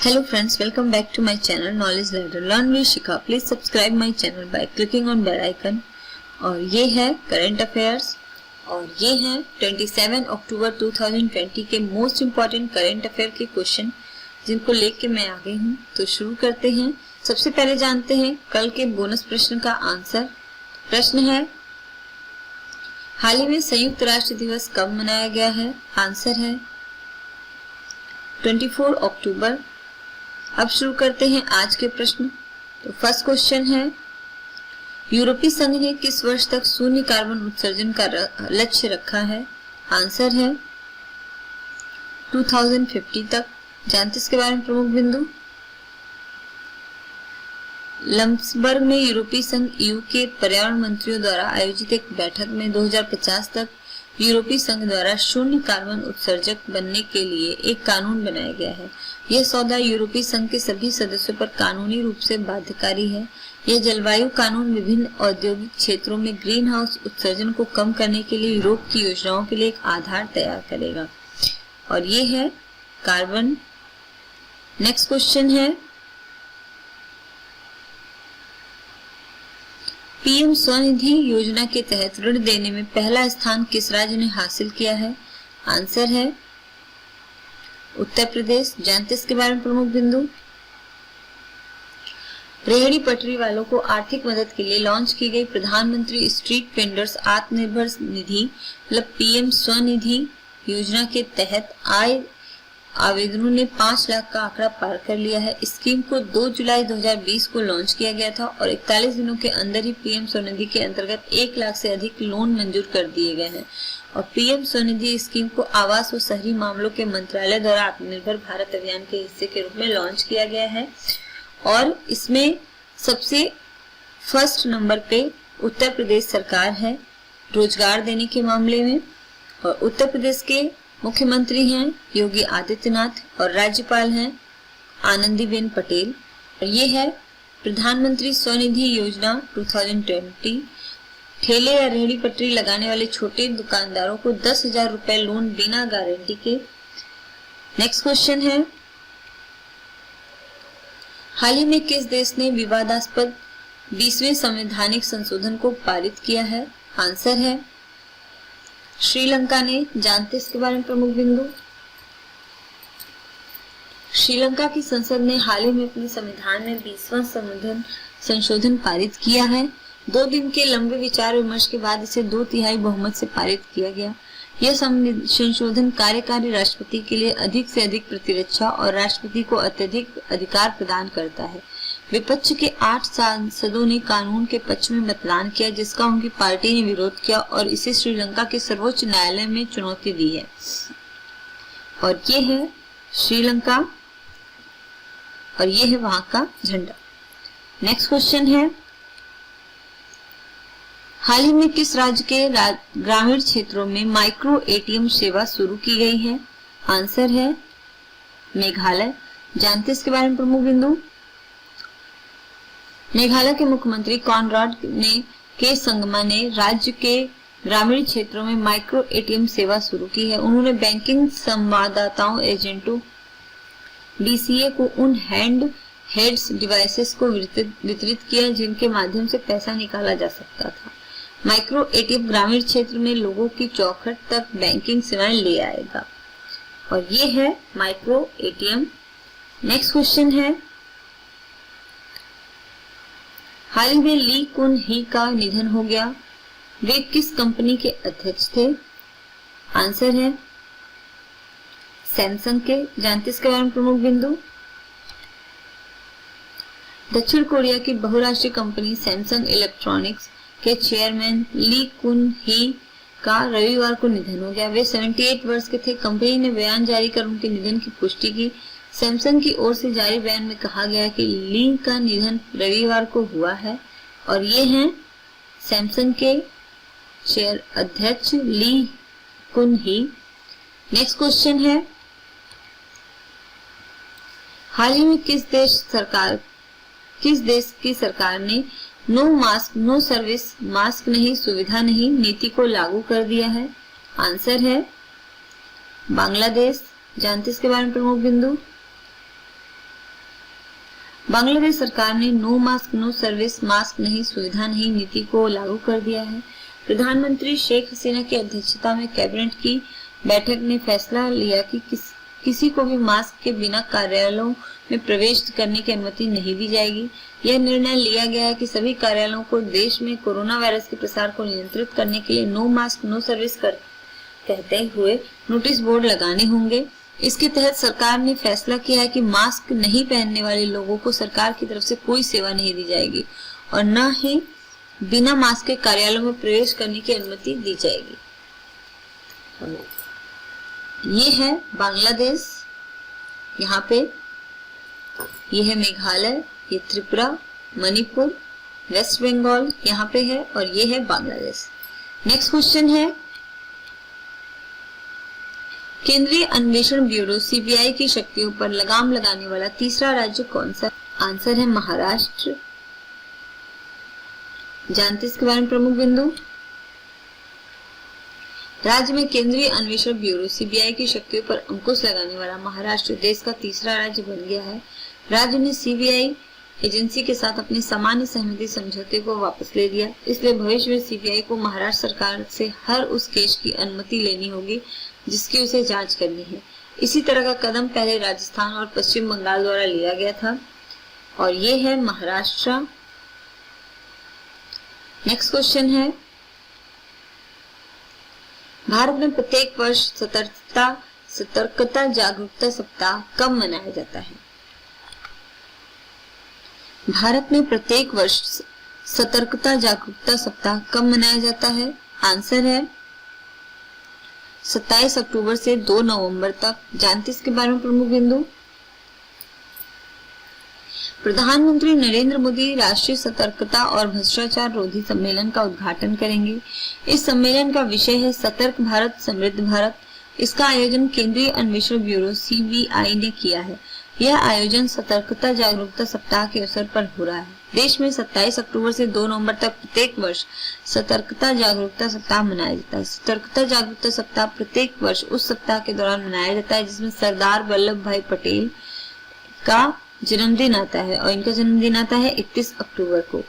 Hello friends, welcome back to my channel Knowledge Ladder. Learn with Shikha. Please subscribe my channel by clicking on bell icon. और ये है current affairs और ये है 27 अक्टूबर 2020 के मोस्ट इम्पॉर्टेंट करंट अफेयर के क्वेश्चन जिनको लेके मैं आ गई हूँ। तो शुरू करते हैं। सबसे पहले जानते हैं कल के बोनस प्रश्न का आंसर। प्रश्न है, हाल ही में संयुक्त राष्ट्र दिवस कब मनाया गया है? आंसर है 24 अक्टूबर। अब शुरू करते हैं आज के प्रश्न। तो फर्स्ट क्वेश्चन है, यूरोपीय संघ ने किस वर्ष तक शून्य कार्बन उत्सर्जन का लक्ष्य रखा है? आंसर है 2050 तक। जानते इसके बारे में प्रमुख बिंदु। लम्सबर्ग में यूरोपीय संघ EU के पर्यावरण मंत्रियों द्वारा आयोजित एक बैठक में 2050 तक यूरोपीय संघ द्वारा शून्य कार्बन उत्सर्जक बनने के लिए एक कानून बनाया गया है। यह सौदा यूरोपीय संघ के सभी सदस्यों पर कानूनी रूप से बाध्यकारी है। यह जलवायु कानून विभिन्न औद्योगिक क्षेत्रों में ग्रीन हाउस उत्सर्जन को कम करने के लिए यूरोप की योजनाओं के लिए एक आधार तैयार करेगा और ये है कार्बन। नेक्स्ट क्वेश्चन है, पीएम स्वनिधि योजना के तहत ऋण देने में पहला स्थान किस राज्य ने हासिल किया है? आंसर है उत्तर प्रदेश। जानते इसके बारे में प्रमुख बिंदु। रेहड़ी पटरी वालों को आर्थिक मदद के लिए लॉन्च की गई प्रधानमंत्री स्ट्रीट वेंडर्स आत्मनिर्भर निधि मतलब पीएम स्वनिधि योजना के तहत आए आवेदनों ने 5 लाख का आंकड़ा पार कर लिया है। स्कीम को 2 जुलाई 2020 को लॉन्च किया गया था और 41 दिनों के अंदर ही पीएम स्वनिधि के अंतर्गत 1 लाख से अधिक लोन मंजूर कर दिए गए हैं और पीएम स्वनिधि स्कीम को आवास और शहरी मामलों के मंत्रालय द्वारा आत्मनिर्भर भारत अभियान के हिस्से के रूप में लॉन्च किया गया है और इसमें सबसे फर्स्ट नंबर पे उत्तर प्रदेश सरकार है रोजगार देने के मामले में। और उत्तर प्रदेश के मुख्यमंत्री हैं योगी आदित्यनाथ और राज्यपाल हैं आनंदीबेन पटेल। और ये है प्रधानमंत्री स्वनिधि योजना 2020। ठेले या रेहड़ी पटरी लगाने वाले छोटे दुकानदारों को 10,000 रुपए लोन बिना गारंटी के। नेक्स्ट क्वेश्चन है, हाल ही में किस देश ने विवादास्पद 20वें संवैधानिक संशोधन को पारित किया है? आंसर है श्रीलंका ने। जानते इसके बारे में प्रमुख बिंदु। श्रीलंका की संसद ने हाल ही में अपने संविधान में 20वां संशोधन पारित किया है। 2 दिन के लंबे विचार विमर्श के बाद इसे 2/3 बहुमत से पारित किया गया। यह संशोधन कार्यकारी राष्ट्रपति के लिए अधिक से अधिक प्रतिरक्षा और राष्ट्रपति को अत्यधिक अधिकार प्रदान करता है। विपक्ष के 8 सांसदों ने कानून के पक्ष में मतदान किया जिसका उनकी पार्टी ने विरोध किया और इसे श्रीलंका के सर्वोच्च न्यायालय में चुनौती दी है। और ये है श्रीलंका और ये है वहां का झंडा। नेक्स्ट क्वेश्चन है, हाल ही में किस राज्य के ग्रामीण क्षेत्रों में माइक्रो एटीएम सेवा शुरू की गई है? आंसर है मेघालय। जानते इसके बारे में प्रमुख बिंदु। मेघालय के मुख्यमंत्री कॉनराड के संगमा ने राज्य के ग्रामीण क्षेत्रों में माइक्रो एटीएम सेवा शुरू की है। उन्होंने बैंकिंग संवाददाताओं एजेंटों DCA को उन हैंड हेड्स डिवाइसेस को वितरित किया जिनके माध्यम से पैसा निकाला जा सकता था। माइक्रो एटीएम ग्रामीण क्षेत्र में लोगों की चौखट तक बैंकिंग सेवाएं ले आएगा और ये है माइक्रो एटीएम। नेक्स्ट क्वेश्चन है, हाल ही में ली कुन ही का निधन हो गया। वे किस कंपनी के अध्यक्ष थे? आंसर है सैमसंग के। जानते इसके बारे में प्रमुख बिंदु। दक्षिण कोरिया की बहुराष्ट्रीय कंपनी सैमसंग इलेक्ट्रॉनिक्स के चेयरमैन ली कुन ही का रविवार को निधन हो गया। वे 78 वर्ष के थे। कंपनी ने बयान जारी कर उनके निधन की पुष्टि की। सैमसंग की ओर से जारी बयान में कहा गया कि ली का निधन रविवार को हुआ है और ये हैं सैमसंग के चेयर अध्यक्ष ली कुन ही। नेक्स्ट क्वेश्चन है, हाल ही में किस देश की सरकार ने no mask no service mask नहीं सुविधा नहीं नीति को लागू कर दिया है? आंसर है बांग्लादेश। जानते इसके बारे में प्रमुख बिंदु। बांग्लादेश सरकार ने no mask no service, mask नहीं सुविधा नहीं नीति को लागू कर दिया है। प्रधानमंत्री शेख हसीना की अध्यक्षता में कैबिनेट की बैठक ने फैसला लिया कि किसी को भी मास्क के बिना कार्यालयों में प्रवेश करने की अनुमति नहीं दी जाएगी। यह निर्णय लिया गया है कि सभी कार्यालयों को देश में कोरोना वायरस के प्रसार को नियंत्रित करने के लिए नो मास्क नो सर्विस कहते हुए नोटिस बोर्ड लगाने होंगे। इसके तहत सरकार ने फैसला किया है कि मास्क नहीं पहनने वाले लोगों को सरकार की तरफ से कोई सेवा नहीं दी जाएगी और न ही बिना मास्क के कार्यालयों में प्रवेश करने की अनुमति दी जाएगी। ये है बांग्लादेश, यहाँ पे ये है मेघालय, ये त्रिपुरा, मणिपुर, वेस्ट बंगाल यहाँ पे है और ये है बांग्लादेश। नेक्स्ट क्वेश्चन है, केंद्रीय अन्वेषण ब्यूरो सीबीआई की शक्तियों पर लगाम लगाने वाला तीसरा राज्य कौन सा? आंसर है महाराष्ट्र। जानते इसके बारे में प्रमुख बिंदु? राज्य में केंद्रीय अन्वेषण ब्यूरो सीबीआई की शक्तियों पर अंकुश लगाने वाला महाराष्ट्र देश का तीसरा राज्य बन गया है। राज्य ने सीबीआई एजेंसी के साथ अपने सामान्य सहमति समझौते को वापस ले लिया, इसलिए भविष्य में सीबीआई को महाराष्ट्र सरकार से हर उस केस की अनुमति लेनी होगी जिसकी उसे जांच करनी है। इसी तरह का कदम पहले राजस्थान और पश्चिम बंगाल द्वारा लिया गया था और ये है महाराष्ट्र। नेक्स्ट क्वेश्चन है, भारत में प्रत्येक वर्ष सतर्कता जागरूकता सप्ताह कब मनाया जाता है? भारत में प्रत्येक वर्ष सतर्कता जागरूकता सप्ताह कब मनाया जाता है? आंसर है 27 अक्टूबर से 2 नवंबर तक। जानते इसके बारे में प्रमुख बिंदु? प्रधानमंत्री नरेंद्र मोदी राष्ट्रीय सतर्कता और भ्रष्टाचार रोधी सम्मेलन का उद्घाटन करेंगे। इस सम्मेलन का विषय है सतर्क भारत समृद्ध भारत। इसका आयोजन केंद्रीय अन्वेषण ब्यूरो सीबीआई ने किया है। यह आयोजन सतर्कता जागरूकता सप्ताह के अवसर पर हो रहा है। देश में 27 अक्टूबर से 2 नवंबर तक प्रत्येक वर्ष सतर्कता जागरूकता सप्ताह मनाया जाता है। सतर्कता जागरूकता सप्ताह प्रत्येक वर्ष उस सप्ताह के दौरान मनाया जाता है जिसमें सरदार वल्लभ भाई पटेल का जन्मदिन आता है और इनका जन्मदिन आता है 31 अक्टूबर को।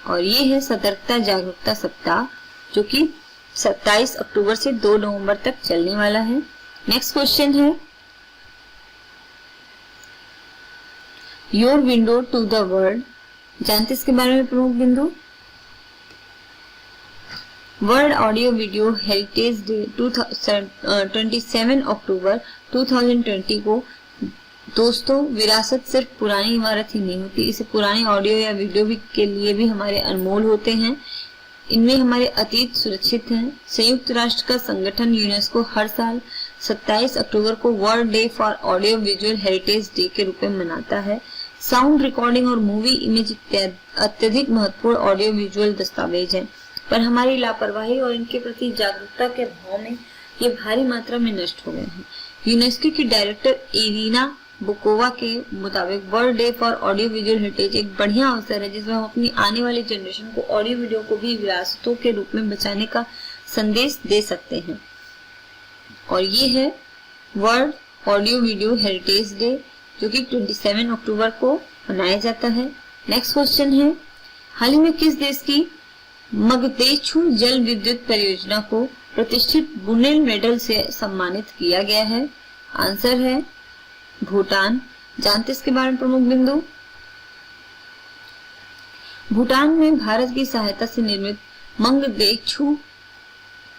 और ये है सतर्कता जागरूकता सप्ताह जो कि 27 अक्टूबर से 2 नवंबर तक चलने वाला है। नेक्स्ट क्वेश्चन है, your window to the world. जानते इसके बारे में प्रमुख बिंदु? World audio video heritage day 27 अक्टूबर 2020 को दोस्तों, विरासत सिर्फ पुरानी इमारत ही नहीं होती, इसे पुरानी ऑडियो या वीडियो भी के लिए भी हमारे अनमोल होते हैं। इनमें हमारे अतीत सुरक्षित हैं। संयुक्त राष्ट्र का संगठन यूनेस्को हर साल 27 अक्टूबर को world day for audio visual heritage day के रूप में मनाता है। साउंड रिकॉर्डिंग और मूवी इमेज अत्यधिक महत्वपूर्ण ऑडियो विजुअल दस्तावेज हैं, पर हमारी लापरवाही और इनके प्रति जागरूकता के अभाव में ये भारी मात्रा में नष्ट हो गए हैं। यूनेस्को की डायरेक्टर इरिना बुकोवा के मुताबिक world day for audio visual heritage एक बढ़िया अवसर है जिसमें हम अपनी आने वाली जनरेशन को ऑडियो वीडियो को भी विरासतों के रूप में बचाने का संदेश दे सकते हैं। और ये है world audio video heritage day जो कि 27 अक्टूबर को मनाया जाता है। नेक्स्ट क्वेश्चन है, हाल ही में किस देश की मगदेचु जल विद्युत परियोजना को प्रतिष्ठित बुनेल मेडल से सम्मानित किया गया है? आंसर है भूटान। जानते इसके बारे में प्रमुख बिंदु? भूटान में भारत की सहायता से निर्मित मंगदेचु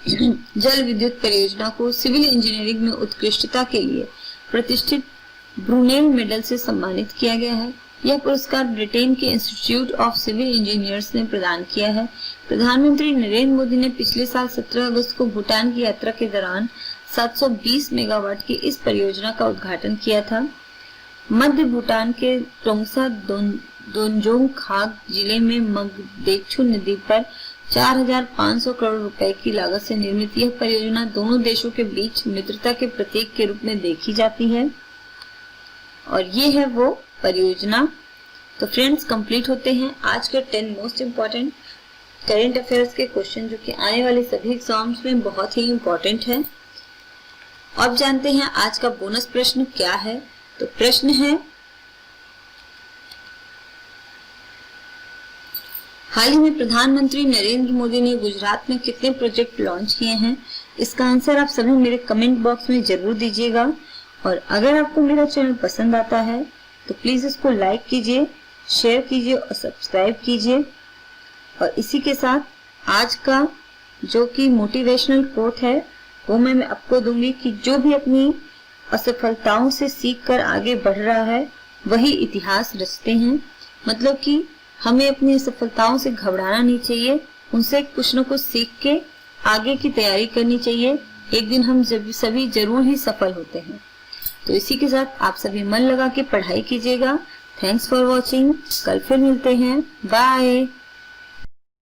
जल विद्युत परियोजना को सिविल इंजीनियरिंग में उत्कृष्टता के लिए प्रतिष्ठित ब्रुनेल मेडल से सम्मानित किया गया है। यह पुरस्कार ब्रिटेन के इंस्टीट्यूट ऑफ सिविल इंजीनियर्स ने प्रदान किया है। प्रधानमंत्री नरेंद्र मोदी ने पिछले साल 17 अगस्त को भूटान की यात्रा के दौरान 720 मेगावाट की इस परियोजना का उद्घाटन किया था। मध्य भूटान के टोंगसा दोंजोंग खाग जिले में मगदेचु नदी पर 4,500 करोड़ रुपए की लागत से निर्मित यह परियोजना दोनों देशों के बीच मित्रता के प्रतीक के रूप में देखी जाती है और ये है वो परियोजना। तो फ्रेंड्स, कंप्लीट होते हैं आज के 10 मोस्ट इम्पोर्टेंट करेंट अफेयर्स के क्वेश्चन जो कि आने वाले सभी एग्जाम्स में बहुत ही इम्पोर्टेंट है। अब जानते हैं आज का बोनस प्रश्न क्या है। तो प्रश्न है, हाल ही में प्रधानमंत्री नरेंद्र मोदी ने गुजरात में कितने प्रोजेक्ट लॉन्च किए हैं, इसका आंसर आप सभी मेरे कमेंट बॉक्स में जरूर दीजिएगा। और अगर आपको मेरा चैनल पसंद आता है तो प्लीज इसको लाइक कीजिए, शेयर कीजिए और सब्सक्राइब कीजिए। और इसी के साथ आज का जो कि मोटिवेशनल कोट है वो मैं आपको दूंगी कि जो भी अपनी असफलताओं से सीखकर आगे बढ़ रहा है वही इतिहास रचते हैं। मतलब कि हमें अपनी असफलताओं से घबराना नहीं चाहिए, उनसे कुछ न कुछ सीख के आगे की तैयारी करनी चाहिए। एक दिन हम सभी जरूर ही सफल होते हैं। तो इसी के साथ आप सभी मन लगा के पढ़ाई कीजिएगा। Thanks for watching. कल फिर मिलते हैं। बाय।